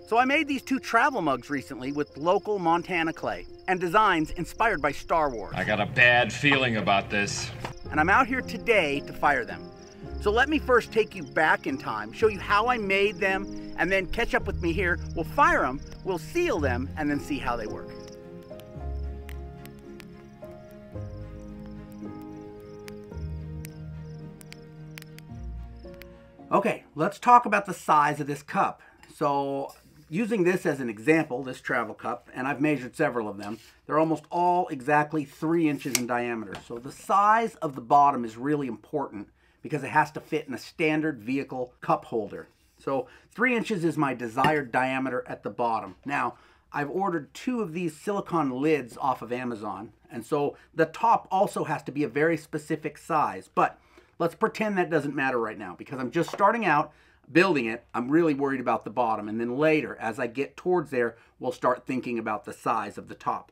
So I made these 2 travel mugs recently with local Montana clay and designs inspired by Star Wars. I got a bad feeling about this. And I'm out here today to fire them. So let me first take you back in time, show you how I made them, and then catch up with me here. We'll fire them, we'll seal them, and then see how they work. Okay, let's talk about the size of this cup. So using this as an example, this travel cup, and I've measured several of them, they're almost all exactly 3 inches in diameter. So the size of the bottom is really important because it has to fit in a standard vehicle cup holder. So 3 inches is my desired diameter at the bottom. Now, I've ordered 2 of these silicone lids off of Amazon, and so the top also has to be a very specific size, but let's pretend that doesn't matter right now because I'm just starting out building it. I'm really worried about the bottom, and then later, as I get towards there, we'll start thinking about the size of the top.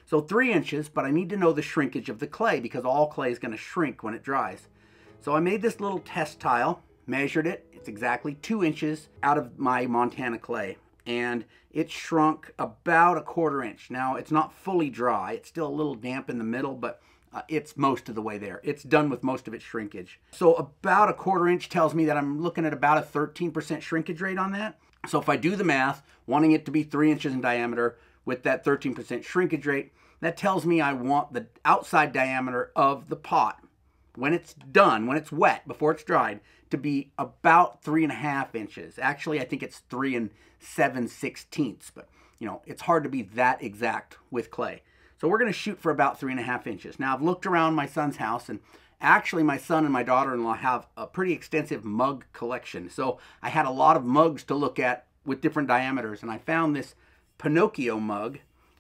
So 3 inches, but I need to know the shrinkage of the clay because all clay is going to shrink when it dries. So I made this little test tile, measured it. It's exactly 2 inches out of my Montana clay, and it shrunk about 1/4 inch. Now, it's not fully dry. It's still a little damp in the middle, but it's most of the way there. It's done with most of its shrinkage. So about 1/4 inch tells me that I'm looking at about a 13% shrinkage rate on that. So if I do the math, wanting it to be 3 inches in diameter with that 13% shrinkage rate, that tells me I want the outside diameter of the pot, when it's done, when it's wet, before it's dried, to be about 3.5 inches. Actually, I think it's 3 7/16, but you know, it's hard to be that exact with clay. So we're going to shoot for about 3.5 inches. Now, I've looked around my son's house, and actually my son and my daughter-in-law have a pretty extensive mug collection. So I had a lot of mugs to look at with different diameters, and I found this Pinocchio mug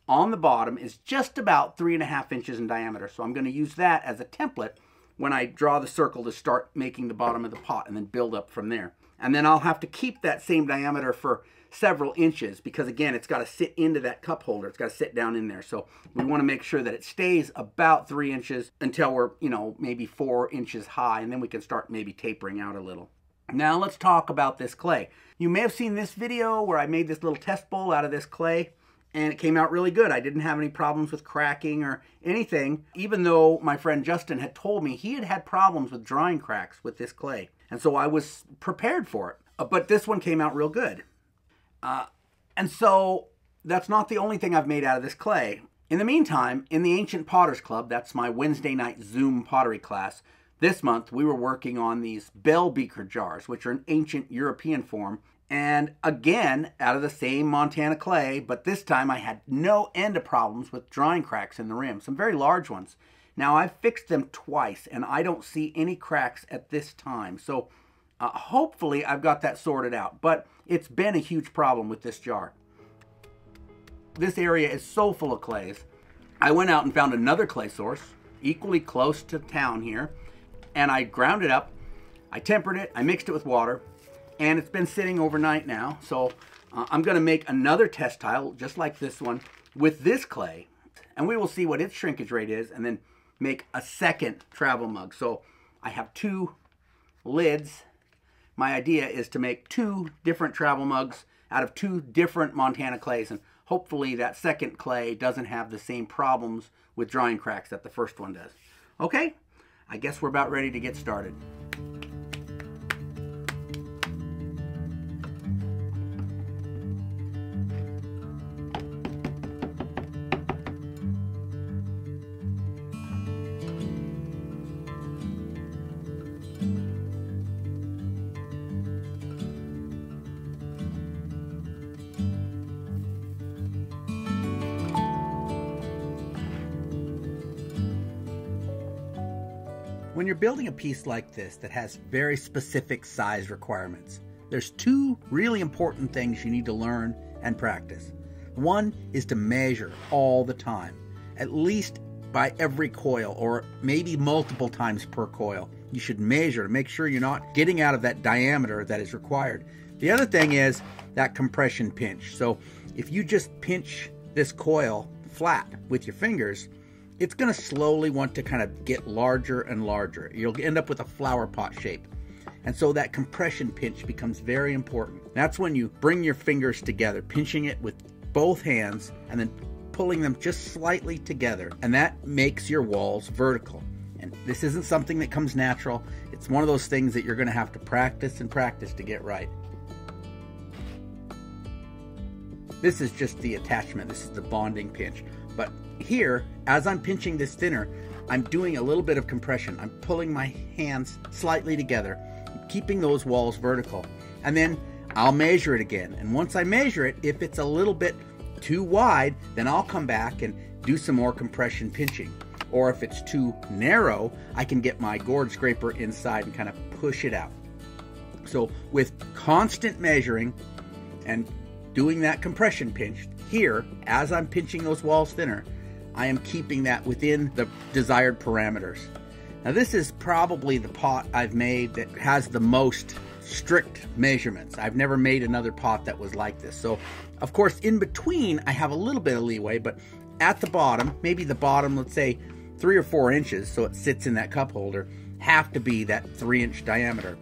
on the bottom is just about 3.5 inches in diameter. So I'm going to use that as a template when I draw the circle to start making the bottom of the pot and then build up from there. And then I'll have to keep that same diameter for several inches because, again, it's got to sit into that cup holder. It's got to sit down in there. So we want to make sure that it stays about 3 inches until we're, you know, maybe 4 inches high, and then we can start maybe tapering out a little. Now let's talk about this clay. You may have seen this video where I made this little test bowl out of this clay, and it came out really good. I didn't have any problems with cracking or anything, even though my friend Justin had told me he had had problems with drying cracks with this clay. And so I was prepared for it. But this one came out real good. And so that's not the only thing I've made out of this clay. In the meantime, in the Ancient Potters Club, that's my Wednesday night Zoom pottery class, this month we were working on these bell beaker jars, which are an ancient European form. And again, out of the same Montana clay, but this time I had no end of problems with drying cracks in the rim, some very large ones. Now I've fixed them twice and I don't see any cracks at this time. So hopefully I've got that sorted out, but it's been a huge problem with this jar. This area is so full of clays. I went out and found another clay source, equally close to town here, and I ground it up, I tempered it, I mixed it with water, and it's been sitting overnight now. So I'm gonna make another test tile, just like this one, with this clay, and we will see what its shrinkage rate is, and then make a second travel mug. So I have 2 lids. My idea is to make 2 different travel mugs out of 2 different Montana clays, and hopefully that second clay doesn't have the same problems with drying cracks that the first one does. Okay, I guess we're about ready to get started. When you're building a piece like this that has very specific size requirements, there's 2 really important things you need to learn and practice. One is to measure all the time, at least by every coil, or maybe multiple times per coil. You should measure to make sure you're not getting out of that diameter that is required. The other thing is that compression pinch. So if you just pinch this coil flat with your fingers, it's going to slowly want to kind of get larger and larger. You'll end up with a flower pot shape. And so that compression pinch becomes very important. That's when you bring your fingers together, pinching it with both hands and then pulling them just slightly together. And that makes your walls vertical. And this isn't something that comes natural. It's one of those things that you're going to have to practice and practice to get right. This is just the attachment. This is the bonding pinch. But here, as I'm pinching this thinner, I'm doing a little bit of compression. I'm pulling my hands slightly together, keeping those walls vertical. And then I'll measure it again. And once I measure it, if it's a little bit too wide, then I'll come back and do some more compression pinching. Or if it's too narrow, I can get my gourd scraper inside and kind of push it out. So with constant measuring and doing that compression pinch, here, as I'm pinching those walls thinner, I am keeping that within the desired parameters. Now this is probably the pot I've made that has the most strict measurements. I've never made another pot that was like this. So of course in between I have a little bit of leeway, but at the bottom, maybe the bottom, let's say 3 or 4 inches, so it sits in that cup holder, have to be that 3-inch diameter.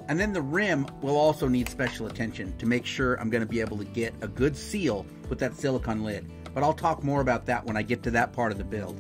And then the rim will also need special attention to make sure I'm going to be able to get a good seal with that silicone lid. But I'll talk more about that when I get to that part of the build.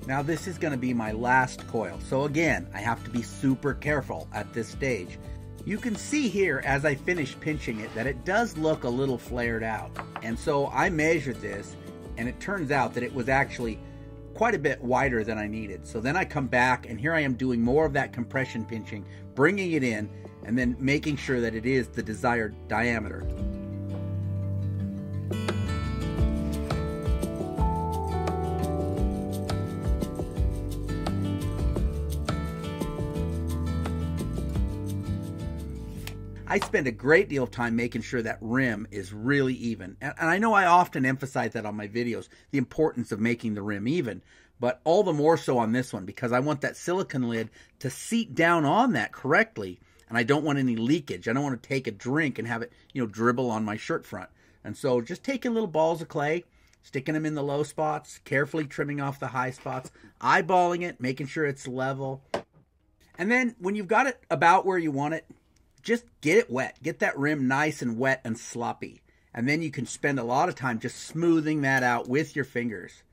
Now this is going to be my last coil, so again, I have to be super careful at this stage. You can see here as I finish pinching it that it does look a little flared out. And so I measured this and it turns out that it was actually quite a bit wider than I needed. So then I come back and here I am doing more of that compression pinching, bringing it in and then making sure that it is the desired diameter. I spend a great deal of time making sure that rim is really even. And I know I often emphasize that on my videos, the importance of making the rim even, but all the more so on this one because I want that silicone lid to seat down on that correctly. And I don't want any leakage. I don't want to take a drink and have it, dribble on my shirt front. And so just taking little balls of clay, sticking them in the low spots, carefully trimming off the high spots, eyeballing it, making sure it's level. And then when you've got it about where you want it, just get it wet. Get that rim nice and wet and sloppy. And then you can spend a lot of time just smoothing that out with your fingers.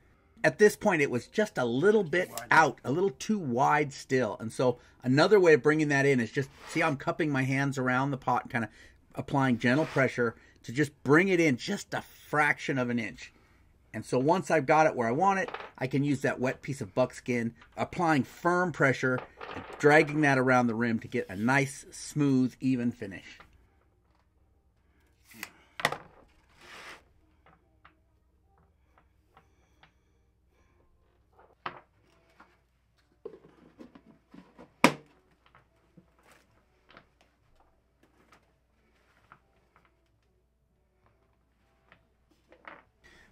At this point, it was just a little bit out, a little too wide still. And so another way of bringing that in is just, see how I'm cupping my hands around the pot and kind of applying gentle pressure to just bring it in just a fraction of an inch. And so once I've got it where I want it, I can use that wet piece of buckskin, applying firm pressure, and dragging that around the rim to get a nice, smooth, even finish.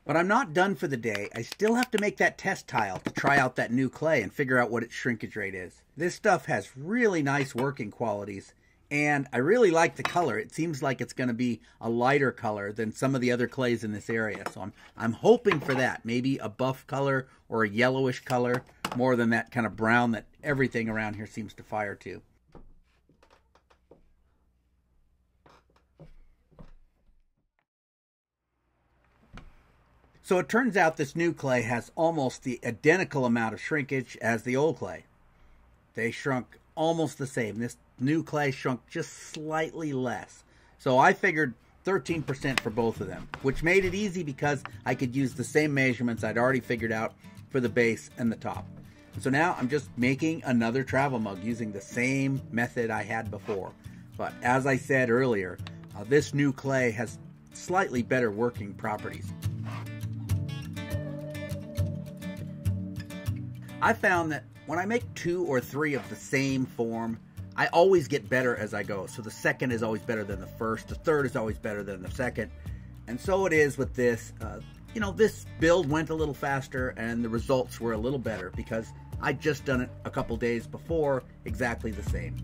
But I'm not done for the day. I still have to make that test tile to try out that new clay and figure out what its shrinkage rate is. This stuff has really nice working qualities, and I really like the color. It seems like it's going to be a lighter color than some of the other clays in this area. So I'm hoping for that. Maybe a buff color or a yellowish color, more than that kind of brown that everything around here seems to fire to. So it turns out this new clay has almost the identical amount of shrinkage as the old clay. They shrunk almost the same. This new clay shrunk just slightly less. So I figured 13% for both of them, which made it easy because I could use the same measurements I'd already figured out for the base and the top. So now I'm just making another travel mug using the same method I had before. But as I said earlier, this new clay has slightly better working properties. I found that when I make 2 or 3 of the same form, I always get better as I go. So the second is always better than the first. The third is always better than the second. And so it is with this. You know, this build went a little faster and the results were a little better because I'd just done it a couple days before, exactly the same.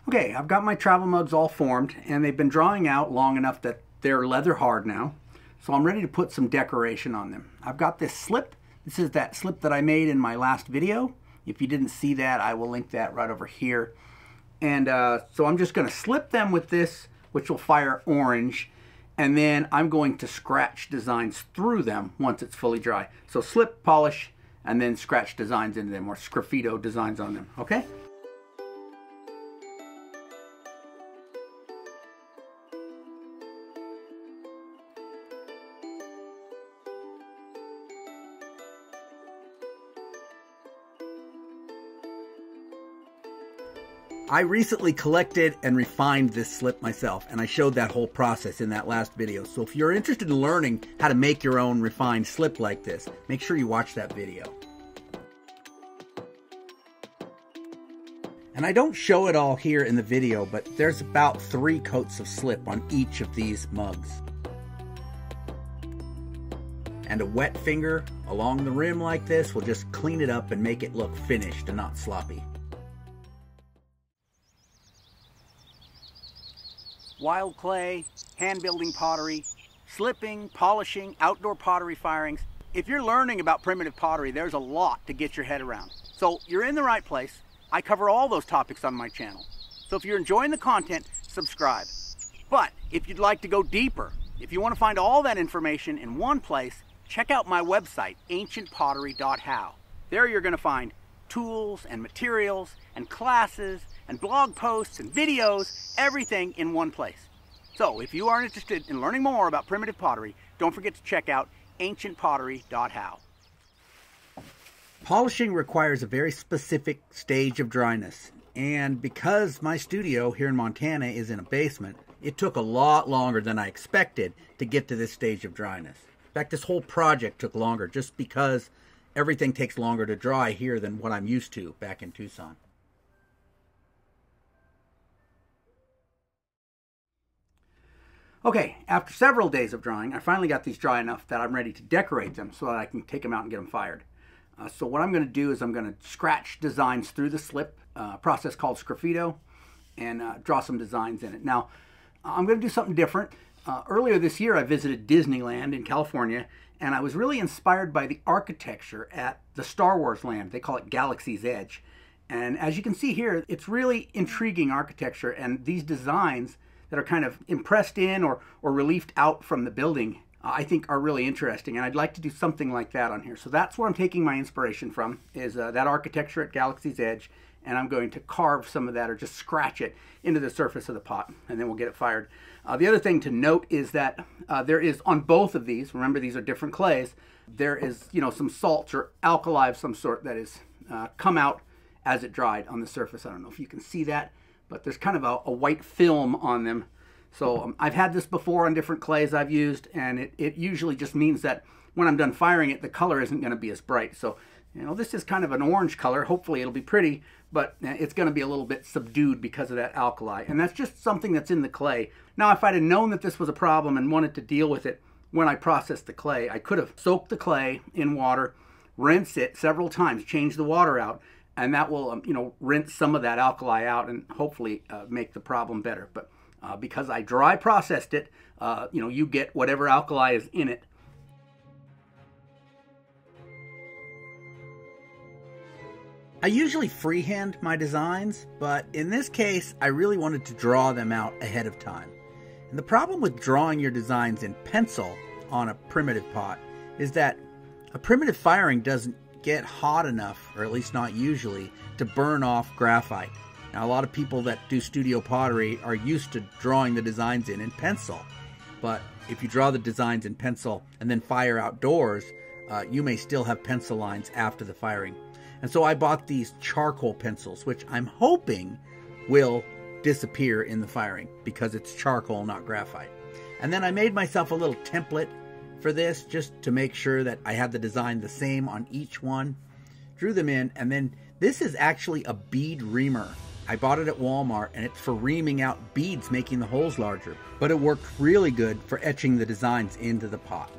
Okay, I've got my travel mugs all formed and they've been drying out long enough that they're leather hard now. So I'm ready to put some decoration on them. I've got this slip. This is that slip that I made in my last video. If you didn't see that, I will link that right over here. And so I'm just going to slip them with this, which will fire orange. And then I'm going to scratch designs through them once it's fully dry. So slip, polish, and then scratch designs into them, or sgraffito designs on them, okay? I recently collected and refined this slip myself, and I showed that whole process in that last video. So if you're interested in learning how to make your own refined slip like this, make sure you watch that video. And I don't show it all here in the video, but there's about 3 coats of slip on each of these mugs. And a wet finger along the rim like this will just clean it up and make it look finished and not sloppy. Wild clay, hand building pottery, slipping, polishing, outdoor pottery firings. If you're learning about primitive pottery, there's a lot to get your head around. So you're in the right place. I cover all those topics on my channel. So if you're enjoying the content, subscribe. But if you'd like to go deeper, if you want to find all that information in one place, check out my website, ancientpottery.how. There you're going to find tools and materials and classes and blog posts and videos, everything in one place. So if you are interested in learning more about primitive pottery, don't forget to check out ancientpottery.how. Polishing requires a very specific stage of dryness, and because my studio here in Montana is in a basement, it took a lot longer than I expected to get to this stage of dryness. In fact, this whole project took longer just because everything takes longer to dry here than what I'm used to back in Tucson. Okay, after several days of drying, I finally got these dry enough that I'm ready to decorate them so that I can take them out and get them fired. So what I'm going to do is I'm going to scratch designs through the slip, process called sgraffito, and draw some designs in it. Now, I'm going to do something different. Earlier this year, I visited Disneyland in California, and I was really inspired by the architecture at the Star Wars land. They call it Galaxy's Edge. And as you can see here, it's really intriguing architecture, and these designs that are kind of impressed in or reliefed out from the building, I think are really interesting. And I'd like to do something like that on here. So that's where I'm taking my inspiration from, is that architecture at Galaxy's Edge. And I'm going to carve some of that, or just scratch it into the surface of the pot, and then we'll get it fired. The other thing to note is that there is, on both of these, remember these are different clays, there is, you know, some salts or alkali of some sort that is come out as it dried on the surface. I don't know if you can see that, but there's kind of a white film on them. So I've had this before on different clays I've used, and it usually just means that when I'm done firing it, the color isn't going to be as bright. So, you know, this is kind of an orange color. Hopefully it'll be pretty, but it's going to be a little bit subdued because of that alkali. And that's just something that's in the clay. Now, if I'd have known that this was a problem and wanted to deal with it when I processed the clay, I could have soaked the clay in water, rinse it several times, change the water out, and that will, you know, rinse some of that alkali out and hopefully make the problem better. But because I dry processed it, you know, you get whatever alkali is in it. I usually freehand my designs, but in this case, I really wanted to draw them out ahead of time. And the problem with drawing your designs in pencil on a primitive pot is that a primitive firing doesn't get hot enough, or at least not usually, to burn off graphite. Now, a lot of people that do studio pottery are used to drawing the designs in pencil, but if you draw the designs in pencil and then fire outdoors, you may still have pencil lines after the firing. And so I bought these charcoal pencils, which I'm hoping will disappear in the firing because it's charcoal, not graphite. And then I made myself a little template for this just to make sure that I had the design the same on each one. Drew them in, and then this is actually a bead reamer. I bought it at Walmart, and it's for reaming out beads, making the holes larger. But it worked really good for etching the designs into the pot.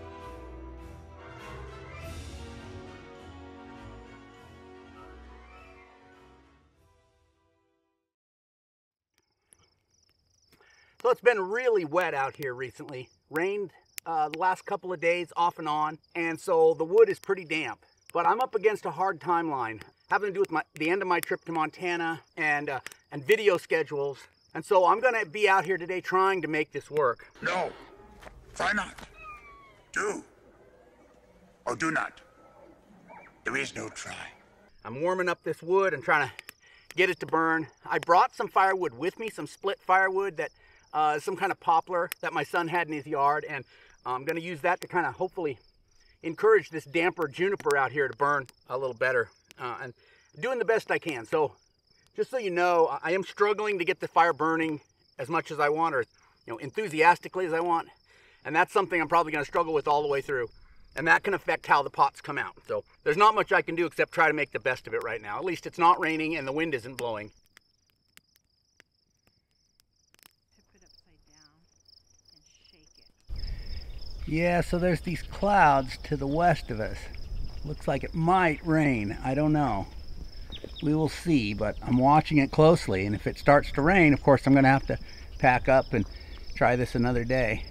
So it's been really wet out here recently. Rained the last couple of days off and on, and so the wood is pretty damp. But I'm up against a hard timeline, having to do with the end of my trip to Montana and video schedules. And so I'm gonna be out here today trying to make this work. No, try not. Do or do not. There is no try. I'm warming up this wood and trying to get it to burn. I brought some firewood with me, some split firewood that some kind of poplar that my son had in his yard, and I'm going to use that to kind of hopefully encourage this damper juniper out here to burn a little better, and doing the best I can. So just so you know, I am struggling to get the fire burning as much as I want, or enthusiastically as I want, and that's something I'm probably going to struggle with all the way through, and that can affect how the pots come out. So there's not much I can do except try to make the best of it right now. At least it's not raining and the wind isn't blowing. Yeah, so there's these clouds to the west of us. Looks like it might rain. I don't know. We will see, but I'm watching it closely, and if it starts to rain, of course, I'm going to have to pack up and try this another day.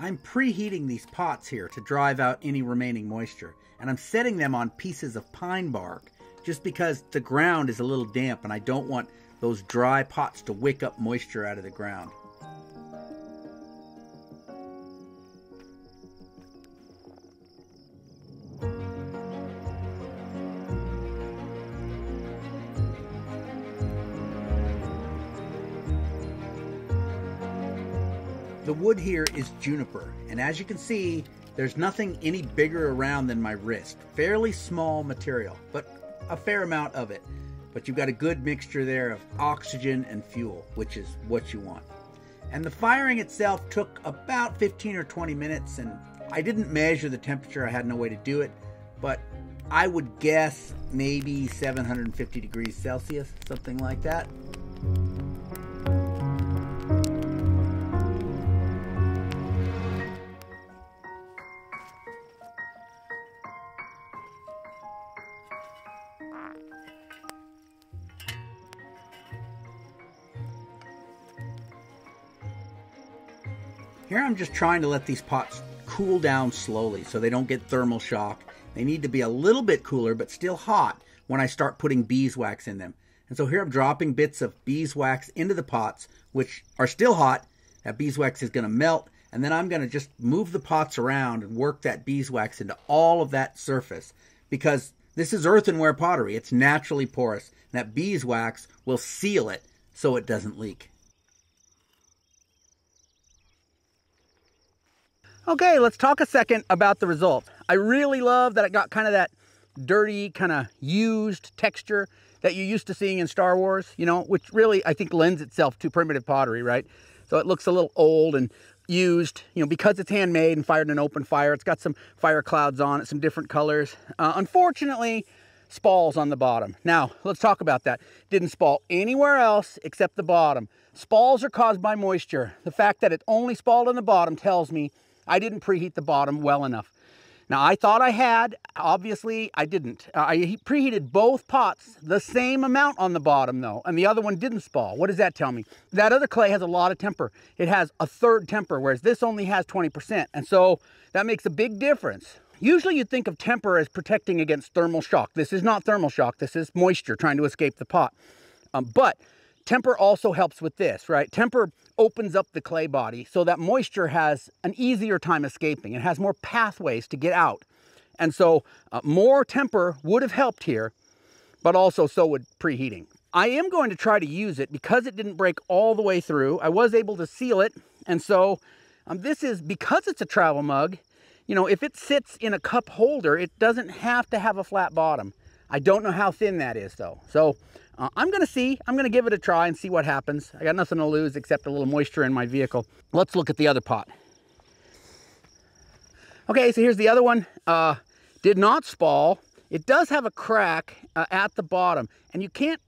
I'm preheating these pots here to drive out any remaining moisture, and I'm setting them on pieces of pine bark just because the ground is a little damp and I don't want those dry pots to wick up moisture out of the ground. The wood here is juniper, and as you can see, there's nothing any bigger around than my wrist. Fairly small material, but a fair amount of it. But you've got a good mixture there of oxygen and fuel, which is what you want. And the firing itself took about 15 or 20 minutes, and I didn't measure the temperature. I had no way to do it, but I would guess maybe 750 degrees Celsius, something like that. Here I'm just trying to let these pots cool down slowly so they don't get thermal shock. They need to be a little bit cooler but still hot when I start putting beeswax in them. And so here I'm dropping bits of beeswax into the pots, which are still hot. That beeswax is going to melt, and then I'm going to just move the pots around and work that beeswax into all of that surface, because this is earthenware pottery. It's naturally porous, and that beeswax will seal it so it doesn't leak. Okay, let's talk a second about the results. I really love that it got kind of that dirty, kind of used texture that you're used to seeing in Star Wars, which really I think lends itself to primitive pottery, right? So it looks a little old and used, because it's handmade and fired in an open fire. It's got some fire clouds on it, some different colors. Unfortunately, spalls on the bottom. Now, let's talk about that. Didn't spall anywhere else except the bottom. Spalls are caused by moisture. The fact that it only spalled on the bottom tells me I didn't preheat the bottom well enough. Now, I thought I had. Obviously, I didn't. I preheated both pots the same amount on the bottom, though, and the other one didn't spall. What does that tell me? That other clay has a lot of temper. It has a third temper, whereas this only has 20%, and so that makes a big difference. Usually, you'd think of temper as protecting against thermal shock. This is not thermal shock. This is moisture trying to escape the pot. But temper also helps with this, right? Temper opens up the clay body so that moisture has an easier time escaping. It has more pathways to get out. And so more temper would have helped here, but also so would preheating. I am going to try to use it because it didn't break all the way through. I was able to seal it, and so This is, because it's a travel mug, you know, if it sits in a cup holder, it doesn't have to have a flat bottom. I don't know how thin that is though. So I'm gonna give it a try and see what happens. I got nothing to lose except a little moisture in my vehicle. Let's look at the other pot. Okay, so here's the other one. Did not spall. It does have a crack at the bottom, and you can't,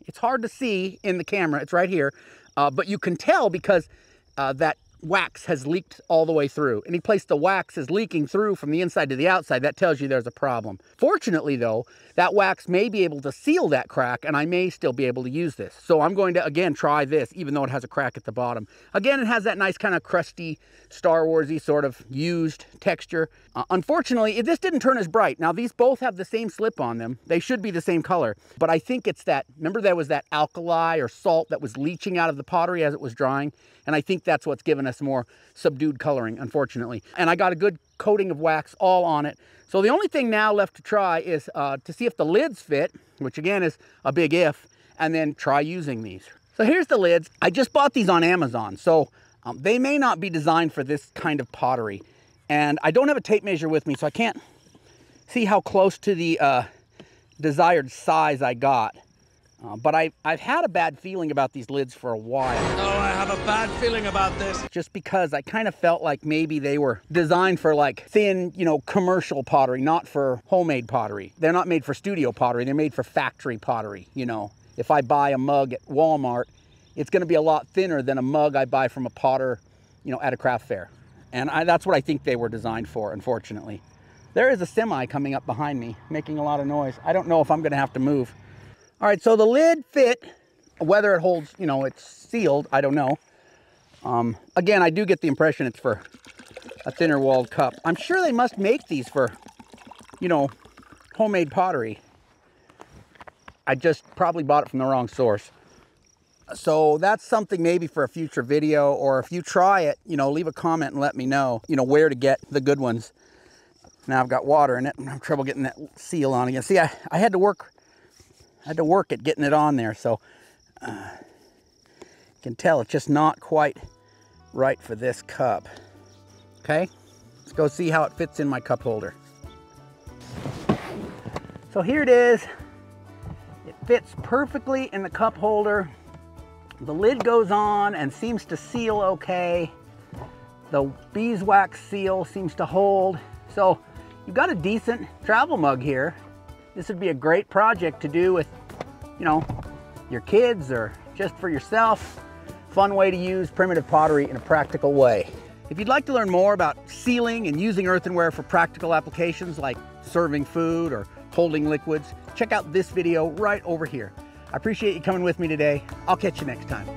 it's hard to see in the camera, it's right here, but you can tell because that wax has leaked all the way through. Any place the wax is leaking through from the inside to the outside, that tells you there's a problem. Fortunately though, that wax may be able to seal that crack, and I may still be able to use this. So I'm going to again try this, even though it has a crack at the bottom. Again, it has that nice kind of crusty, Star Wars-y sort of used texture. Unfortunately, this didn't turn as bright. Now these both have the same slip on them. They should be the same color, but I think it's that, remember there was that alkali or salt that was leaching out of the pottery as it was drying? And I think that's what's given us more subdued coloring, unfortunately. And I got a good coating of wax all on it. So the only thing now left to try is to see if the lids fit, which again is a big if, and then try using these. So here's the lids. I just bought these on Amazon, so they may not be designed for this kind of pottery. And I don't have a tape measure with me, so I can't see how close to the desired size I got. But I've had a bad feeling about these lids for a while. Oh, I have a bad feeling about this. Just because I kind of felt like maybe they were designed for like thin, you know, commercial pottery, not for homemade pottery. They're not made for studio pottery. They're made for factory pottery, you know. If I buy a mug at Walmart, it's going to be a lot thinner than a mug I buy from a potter, you know, at a craft fair. And that's what I think they were designed for, unfortunately. There is a semi coming up behind me, making a lot of noise. I don't know if I'm going to have to move. All right, so the lid fit. Whether it holds, you know, it's sealed, I don't know. Again, I do get the impression it's for a thinner walled cup. I'm sure they must make these for, you know, homemade pottery. I just probably bought it from the wrong source. So that's something maybe for a future video, or if you try it, you know, leave a comment and let me know, you know, where to get the good ones. Now I've got water in it and I have trouble getting that seal on again. See, I had to work at getting it on there, so you can tell it's just not quite right for this cup. Okay, let's go see how it fits in my cup holder. So here it is. It fits perfectly in the cup holder. The lid goes on and seems to seal okay. The beeswax seal seems to hold. So you've got a decent travel mug here. This would be a great project to do with, you know, your kids or just for yourself. Fun way to use primitive pottery in a practical way. If you'd like to learn more about sealing and using earthenware for practical applications like serving food or holding liquids, check out this video right over here. I appreciate you coming with me today. I'll catch you next time.